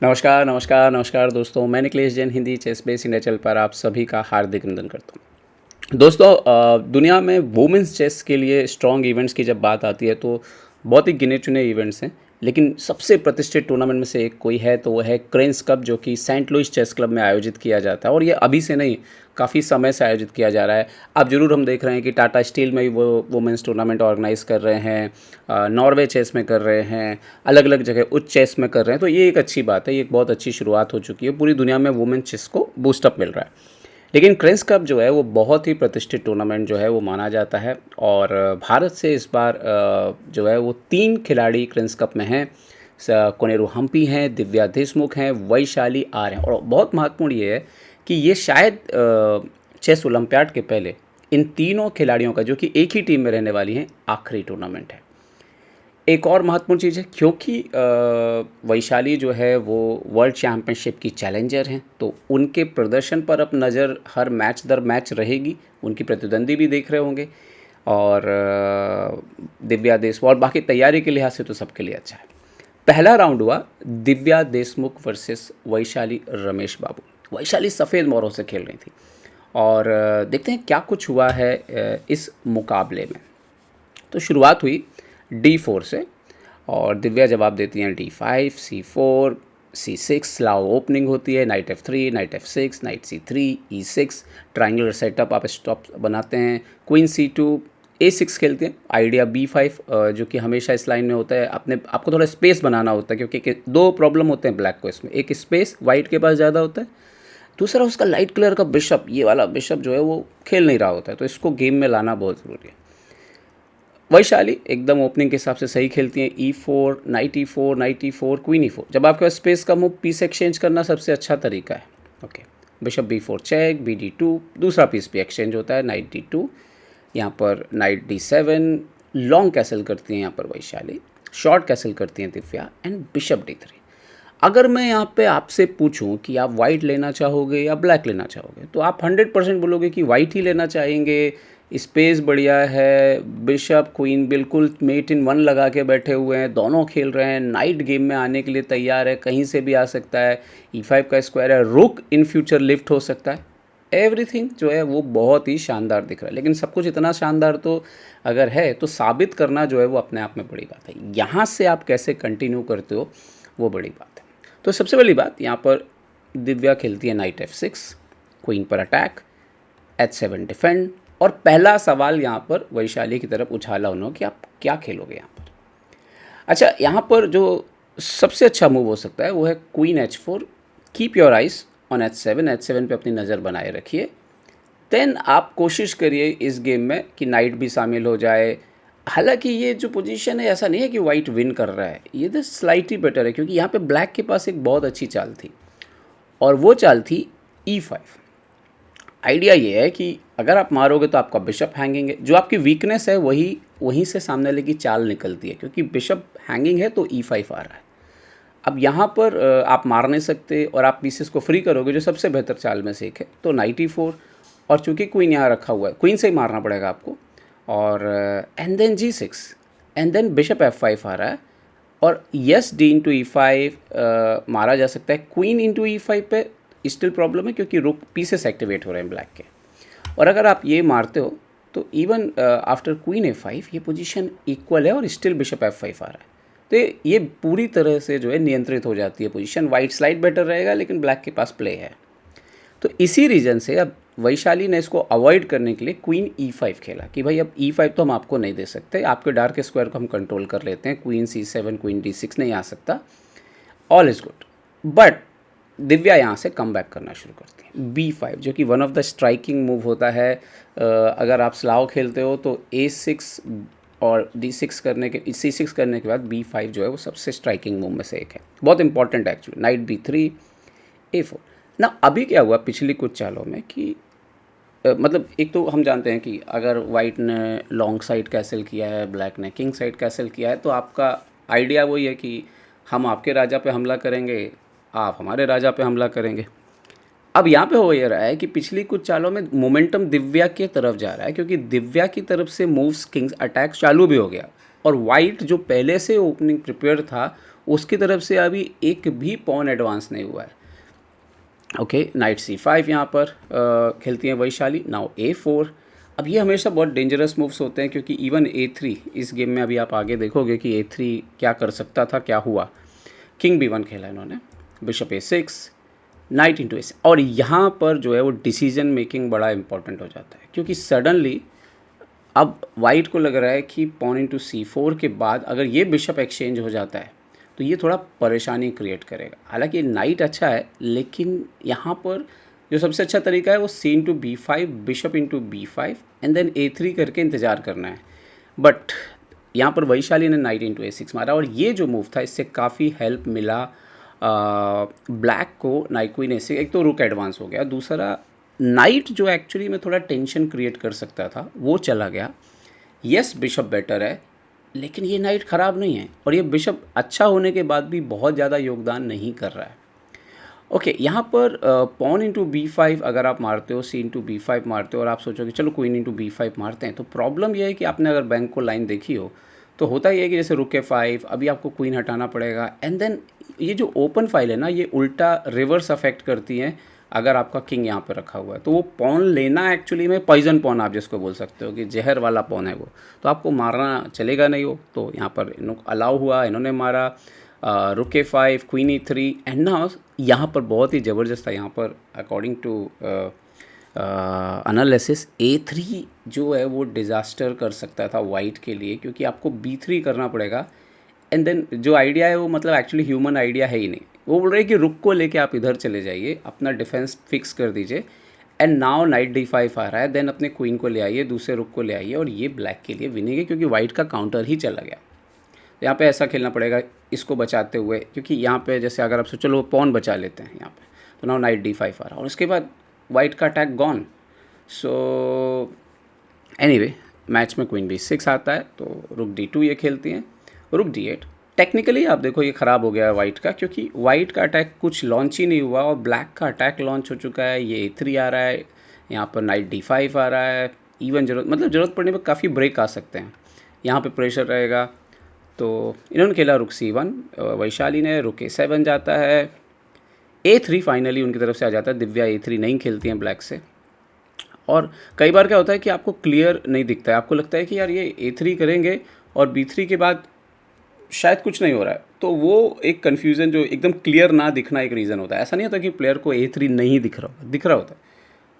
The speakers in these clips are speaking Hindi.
नमस्कार, नमस्कार, नमस्कार दोस्तों। मैं Nikhilesh Jain Hindi chess base India channel पर आप सभी का हार्दिक अभिनंदन करता हूँ। दोस्तों दुनिया में वुमेन्स चेस के लिए स्ट्रॉन्ग इवेंट्स की जब बात आती है तो बहुत ही गिने-चुने इवेंट्स हैं। लेकिन सबसे प्रतिष्ठित टूर्नामेंट में से एक कोई है तो वो है क्रेन्स कप, जो कि सेंट लुइस चेस क्लब में आयोजित किया जाता है और ये अभी से नहीं, काफ़ी समय से आयोजित किया जा रहा है। अब ज़रूर हम देख रहे हैं कि टाटा स्टील में भी वो वुमेन्स टूर्नामेंट ऑर्गेनाइज़ कर रहे हैं, नॉर्वे चेस में कर रहे हैं, अलग-अलग जगह उच्च चेस में कर रहे हैं। तो ये एक अच्छी बात है, ये एक बहुत अच्छी शुरुआत हो चुकी है। पूरी दुनिया में वुमेन चेस को बूस्ट अप मिल रहा है। लेकिन क्रेन्स कप जो है वो बहुत ही प्रतिष्ठित टूर्नामेंट जो है वो माना जाता है और भारत से इस बार जो है वो 3 खिलाड़ी क्रेन्स कप में हैं। कोनेरू हम्पी हैं, दिव्या देशमुख हैं, वैशाली आर हैं। और बहुत महत्वपूर्ण ये है कि ये शायद चेस ओलंपियाड के पहले इन तीनों खिलाड़ियों का, जो कि एक ही टीम में रहने वाली हैं, आखिरी टूर्नामेंट है। एक और महत्वपूर्ण चीज़ है, क्योंकि वैशाली जो है वो वर्ल्ड चैम्पियनशिप की चैलेंजर हैं, तो उनके प्रदर्शन पर अब नज़र हर मैच दर मैच रहेगी। उनकी प्रतिद्वंदी भी देख रहे होंगे और दिव्या देशमुख, और बाकी तैयारी के लिहाज से तो सबके लिए अच्छा है। पहला राउंड हुआ दिव्या देशमुख वर्सेस वैशाली रमेश बाबू। वैशाली सफ़ेद मोरों से खेल रही थी और देखते हैं क्या कुछ हुआ है इस मुकाबले में। तो शुरुआत हुई D4 से और दिव्या जवाब देती हैं D5, C4, C6, Slav opening होती है, night F3, night F6, night C3, E6, triangular setup आप स्टॉप बनाते हैं, क्वीन C2, A6 खेलते हैं, आइडिया B5, जो कि हमेशा इस लाइन में होता है। आपको थोड़ा स्पेस बनाना होता है, क्योंकि दो प्रॉब्लम होते हैं ब्लैक को इसमें। एक स्पेस वाइट के पास ज़्यादा होता है, दूसरा उसका लाइट कलर का बिशप, ये वाला बिशप जो है वो खेल नहीं रहा होता है, तो इसको गेम में लाना बहुत ज़रूरी है। वैशाली एकदम ओपनिंग के हिसाब से सही खेलती हैं। E4, night E4, night E4, queen E4। जब आपके पास स्पेस कम हो, पीस एक्सचेंज करना सबसे अच्छा तरीका है। Okay, bishop B4 check, BD2, दूसरा पीस भी एक्सचेंज होता है, नाइट D2। यहाँ पर नाइट D7, लॉन्ग कैसल करती हैं यहाँ पर वैशाली, शॉर्ट कैसल करती हैं दिव्या, एंड बिशप D3। अगर मैं यहाँ पे आपसे पूछूं कि आप वाइट लेना चाहोगे या ब्लैक लेना चाहोगे, तो आप 100% बोलोगे कि वाइट ही लेना चाहेंगे। स्पेस बढ़िया है, बिशप क्वीन बिल्कुल मेट इन वन लगा के बैठे हुए हैं, दोनों खेल रहे हैं, नाइट गेम में आने के लिए तैयार है, कहीं से भी आ सकता है, E5 का स्क्वायर है, रुक इन फ्यूचर लिफ्ट हो सकता है। एवरीथिंग जो है वो बहुत ही शानदार दिख रहा है। लेकिन सब कुछ इतना शानदार तो अगर है तो साबित करना जो है वो अपने आप में बड़ी बात है। यहाँ से आप कैसे कंटिन्यू करते हो वो बड़ी बात है। तो सबसे पहली बात, यहाँ पर दिव्या खेलती है नाइट F6, क्वीन पर अटैक, H7 डिफेंड, और पहला सवाल यहाँ पर वैशाली की तरफ उछाला उन्होंने कि आप क्या खेलोगे यहाँ पर। अच्छा, यहाँ पर जो सबसे अच्छा मूव हो सकता है वो है queen H4, keep your eyes on H7, H7 पे अपनी नज़र बनाए रखिए। देन आप कोशिश करिए इस गेम में कि नाइट भी शामिल हो जाए। हालांकि ये जो पोजीशन है, ऐसा नहीं है कि वाइट विन कर रहा है, ये तो स्लाइटली बेटर है, क्योंकि यहाँ पे ब्लैक के पास एक बहुत अच्छी चाल थी और वो चाल थी E5। आइडिया ये है कि अगर आप मारोगे तो आपका बिशप हैंगिंग है, जो आपकी वीकनेस है वहीं से सामने वाले की चाल निकलती है, क्योंकि बिशप हैंगिंग है तो E5 आ रहा है। अब यहाँ पर आप मार नहीं सकते और आप पीसेस को फ्री करोगे, जो सबसे बेहतर चाल में से एक है, तो नाइट E4, और चूंकि क्वीन यहाँ रखा हुआ है, क्वीन से ही मारना पड़ेगा आपको, और and then G6, and then bishop F5 आ रहा है, और यस D इंटू E5 मारा जा सकता है। क्वीन इंटू E5 पे स्टिल प्रॉब्लम है, क्योंकि रुक पीसेस एक्टिवेट हो रहे हैं ब्लैक के, और अगर आप ये मारते हो तो इवन आफ्टर क्वीन A5 ये पोजीशन इक्वल है और स्टिल बिशप F5 आ रहा है। तो ये पूरी तरह से जो है नियंत्रित हो जाती है पोजीशन। वाइट स्लाइड बेटर रहेगा, लेकिन ब्लैक के पास प्ले है। तो इसी रीज़न से अब वैशाली ने इसको अवॉइड करने के लिए क्वीन E5 खेला कि भाई अब E5 तो हम आपको नहीं दे सकते, आपके डार्क स्क्वायर को हम कंट्रोल कर लेते हैं, क्वीन C7, क्वीन D6 नहीं आ सकता, all is good. But Divya यहाँ से कम बैक करना शुरू करती है B5, जो कि one of the striking move होता है। अगर आप स्लाव खेलते हो तो A6 और D6 करने के C6 करने के बाद B5 जो है वो सबसे स्ट्राइकिंग मूव में से एक है, बहुत इंपॉर्टेंट है एक्चुअली। नाइट B3, A4 ना। अभी क्या हुआ पिछली कुछ चालों में कि मतलब एक तो हम जानते हैं कि अगर वाइट ने लॉन्ग साइड कैसल किया है, ब्लैक ने किंग साइड कैसल किया है, तो आपका आइडिया वही है कि हम आपके राजा पे हमला करेंगे, आप हमारे राजा पे हमला करेंगे। अब यहाँ पे हो ये रहा है कि पिछली कुछ चालों में मोमेंटम दिव्या की तरफ जा रहा है, क्योंकि दिव्या की तरफ से मूव्स किंग्स अटैक चालू भी हो गया, और वाइट जो पहले से ओपनिंग प्रिपेयर था उसकी तरफ से अभी एक भी पॉन एडवांस नहीं हुआ है। ओके, नाइट C5 यहाँ पर खेलती है वैशाली। Now A4। अब ये हमेशा बहुत डेंजरस मूव्स होते हैं क्योंकि इवन A3 इस गेम में अभी आप आगे देखोगे कि A3 क्या कर सकता था, क्या हुआ। किंग B1 खेला इन्होंने, bishop A6, night into A6। और यहाँ पर जो है वो डिसीजन मेकिंग बड़ा इंपॉर्टेंट हो जाता है क्योंकि सडनली अब वाइट को लग रहा है कि पॉन इंटू C4 के बाद अगर ये बिशप एक्सचेंज हो जाता है तो ये थोड़ा परेशानी क्रिएट करेगा। हालांकि नाइट अच्छा है, लेकिन यहाँ पर जो सबसे अच्छा तरीका है वो C into B5, bishop into B5 and then A3 करके इंतज़ार करना है। बट यहाँ पर वैशाली ने नाइट इंटू A6 मारा और ये जो मूव था इससे काफ़ी हेल्प मिला ब्लैक को। नाइट क्वीन A6, एक तो रुक एडवांस हो गया, दूसरा नाइट जो एक्चुअली में थोड़ा टेंशन क्रिएट कर सकता था वो चला गया। यस, बिशप बेटर है, लेकिन ये नाइट ख़राब नहीं है और ये बिशप अच्छा होने के बाद भी बहुत ज़्यादा योगदान नहीं कर रहा है। ओके, यहाँ पर पॉन इंटू B5 अगर आप मारते हो, C into B5 मारते हो और आप सोचो कि चलो क्वीन इंटू B5 मारते हैं, तो प्रॉब्लम ये है कि आपने अगर बैंक को लाइन देखी हो तो होता ही है कि जैसे रुक A5, अभी आपको क्वीन हटाना पड़ेगा एंड देन ये जो ओपन फाइल है ना, ये उल्टा रिवर्स अफेक्ट करती हैं। अगर आपका किंग यहाँ पे रखा हुआ है तो वो पॉन लेना एक्चुअली में पॉइजन पॉन आप जिसको बोल सकते हो कि जहर वाला पॉन है वो, तो आपको मारना चलेगा नहीं वो। तो यहाँ पर अलाउ हुआ, इन्होंने मारा रुक A5, क्वीन E3 एंड ना यहाँ पर बहुत ही ज़बरदस्त था। यहाँ पर अकॉर्डिंग टू एनालिसिस A3 जो है वो डिज़ास्टर कर सकता था वाइट के लिए, क्योंकि आपको B3 करना पड़ेगा एंड देन जो आइडिया है वो मतलब एक्चुअली ह्यूमन आइडिया है ही नहीं। वो बोल रहे हैं कि रुक को लेके आप इधर चले जाइए, अपना डिफेंस फिक्स कर दीजिए एंड नाउ नाइट D5 आ रहा है, देन अपने क्वीन को ले आइए, दूसरे रुक को ले आइए और ये ब्लैक के लिए विनिंग है क्योंकि वाइट का काउंटर ही चला गया। तो यहाँ पे ऐसा खेलना पड़ेगा इसको बचाते हुए, क्योंकि यहाँ पे जैसे अगर आप सोचो चलो पॉन बचा लेते हैं यहाँ पे, तो नाउ नाइट D5 आ रहा है और उसके बाद वाइट का attack gone. So anyway match में क्वीन B6 आता है तो रुक D2 ये खेलती हैं, रुक D8। टेक्निकली आप देखो ये ख़राब हो गया है वाइट का, क्योंकि वाइट का अटैक कुछ लॉन्च ही नहीं हुआ और ब्लैक का अटैक लॉन्च हो चुका है। ये A3 आ रहा है, यहाँ पर नाइट D5 आ रहा है, इवन ज़रूरत पड़ने पर काफ़ी ब्रेक आ सकते हैं, यहाँ पे प्रेशर रहेगा। तो इन्होंने खेला रुक C1, वैशाली ने रुक A7 जाता है, A3 फाइनली उनकी तरफ से आ जाता है। दिव्या A3 नहीं खेलती हैं ब्लैक से। और कई बार क्या होता है कि आपको क्लियर नहीं दिखता है, आपको लगता है कि यार ये A3 करेंगे और B3 के बाद शायद कुछ नहीं हो रहा है, तो वो एक कन्फ्यूज़न जो एकदम क्लियर ना दिखना एक रीज़न होता है। ऐसा नहीं होता कि प्लेयर को A3 नहीं दिख रहा होता है,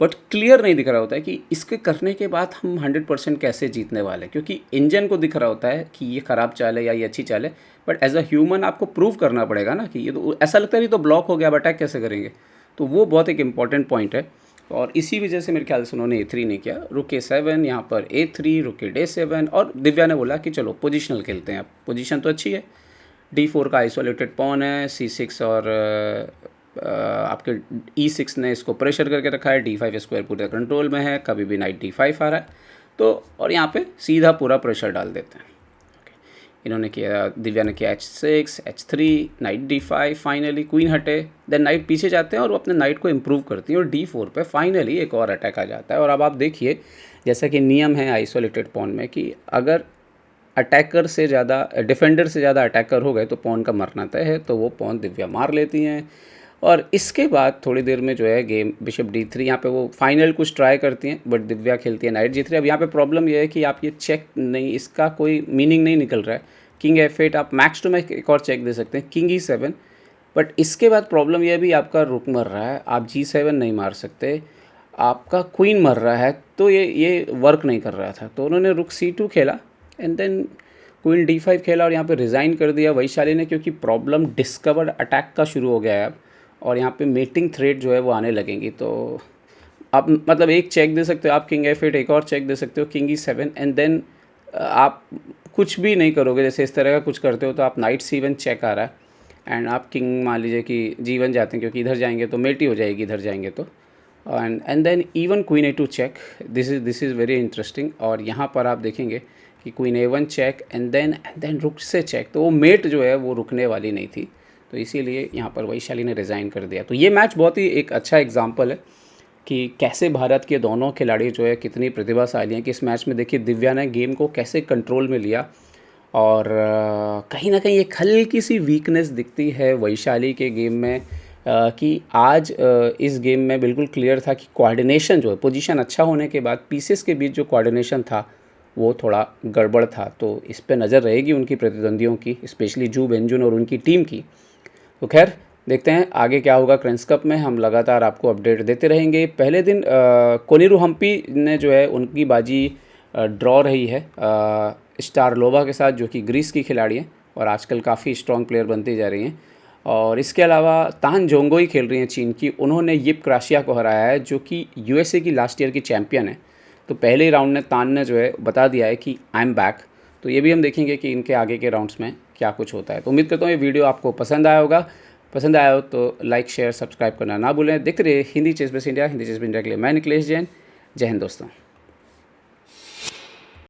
बट क्लियर नहीं दिख रहा होता है कि इसके करने के बाद हम 100% कैसे जीतने वाले हैं, क्योंकि इंजन को दिख रहा होता है कि ये ख़राब चाल है या ये अच्छी चाल है, बट एज अ ह्यूमन आपको प्रूव करना पड़ेगा ना कि ये तो ऐसा लगता है नहीं तो ब्लॉक हो गया, अब अटैक कैसे करेंगे। तो वो बहुत एक इंपॉर्टेंट पॉइंट है और इसी वजह से मेरे ख्याल से उन्होंने A3 नहीं किया। रुक A7, यहाँ पर A3, रुक D7 और दिव्या ने बोला कि चलो पोजिशनल खेलते हैं, अब पोजीशन तो अच्छी है, D4 का आइसोलेटेड पॉन है, C6 और आपके E6 ने इसको प्रेशर करके रखा है, D5 स्क्वायर पूरे कंट्रोल में है, कभी भी नाइट D5 आ रहा है तो, और यहाँ पे सीधा पूरा प्रेशर डाल देते हैं। इन्होंने किया, दिव्या ने किया H6, H3, night D5, finally queen हटे, देन नाइट पीछे जाते हैं और वो अपने नाइट को इम्प्रूव करती हैं और D4 पे फाइनली एक और अटैक आ जाता है। और अब आप देखिए जैसा कि नियम है आइसोलेटेड पॉन में कि अगर अटैकर से ज़्यादा डिफेंडर से ज़्यादा अटैकर हो गए तो पॉन का मरना तय है, तो वो पॉन दिव्या मार लेती हैं। और इसके बाद थोड़ी देर में जो है गेम बिशप D3, यहाँ पे वो फाइनल कुछ ट्राई करती हैं बट दिव्या खेलती है नाइट G3। अब यहाँ पे प्रॉब्लम ये है कि आप ये चेक नहीं, इसका कोई मीनिंग नहीं निकल रहा है। किंग F8 आप मैक्स टू मैक्स एक और चेक दे सकते हैं, किंग E7, बट इसके बाद प्रॉब्लम यह है भी आपका रुक मर रहा है, आप G7 नहीं मार सकते, आपका क्वीन मर रहा है, तो ये वर्क नहीं कर रहा था। तो उन्होंने रुक C2 खेला एंड देन क्वीन D5 खेला और यहाँ पे रिज़ाइन कर दिया वैशाली ने, क्योंकि प्रॉब्लम डिस्कवर्ड अटैक का शुरू हो गया है अब और यहाँ पे मेटिंग थ्रेड जो है वो आने लगेंगी। तो आप मतलब एक चेक दे सकते हो, आप किंग F8 एक और चेक दे सकते हो, किंग E7 एंड देन आप कुछ भी नहीं करोगे, जैसे इस तरह का कुछ करते हो तो आप नाइट C1 चेक आ रहा है एंड आप किंग मान लीजिए कि G1 जाते हैं, क्योंकि इधर जाएंगे तो मेट ही हो जाएगी, इधर जाएंगे तो, and then even queen A2 check. This is very interesting. और यहाँ पर आप देखेंगे कि queen A1 check and then रुक से चेक, तो वो मेट जो है वो रुकने वाली नहीं थी, तो इसीलिए यहाँ पर वैशाली ने रिज़ाइन कर दिया। तो ये मैच बहुत ही एक अच्छा एग्जाम्पल है कि कैसे भारत के दोनों खिलाड़ी जो है कितनी प्रतिभाशाली हैं, कि इस मैच में देखिए दिव्या ने गेम को कैसे कंट्रोल में लिया और कहीं ना कहीं एक हल्की सी वीकनेस दिखती है वैशाली के गेम में, कि आज इस गेम में बिल्कुल क्लियर था कि कोऑर्डिनेशन जो है, पोजीशन अच्छा होने के बाद पीसेस के बीच जो कोऑर्डिनेशन था वो थोड़ा गड़बड़ था। तो इस पे नज़र रहेगी उनकी प्रतिद्वंदियों की, स्पेशली जू बेंजुन और उनकी टीम की। तो खैर देखते हैं आगे क्या होगा क्रेंस कप में, हम लगातार आपको अपडेट देते रहेंगे। पहले दिन कोनेरू हम्पी ने जो है उनकी बाजी ड्रॉ रही है स्टारलोवा के साथ, जो कि ग्रीस की खिलाड़ी हैं और आजकल काफ़ी स्ट्रॉन्ग प्लेयर बनती जा रही हैं। और इसके अलावा तान जोंगोई खेल रही हैं चीन की, उन्होंने यिप क्राशिया को हराया है जो कि यूएसए की लास्ट ईयर की चैम्पियन है। तो पहले ही राउंड में तान ने जो है बता दिया है कि आई एम बैक। तो ये भी हम देखेंगे कि इनके आगे के राउंड्स में क्या कुछ होता है। तो उम्मीद करता हूँ ये वीडियो आपको पसंद आया होगा। पसंद आया हो तो लाइक शेयर सब्सक्राइब करना ना भूलें। देखते रहिए Hindi chess base India. Hindi chess base India के लिए मैं निकलेश जैन। जय हिंद दोस्तों।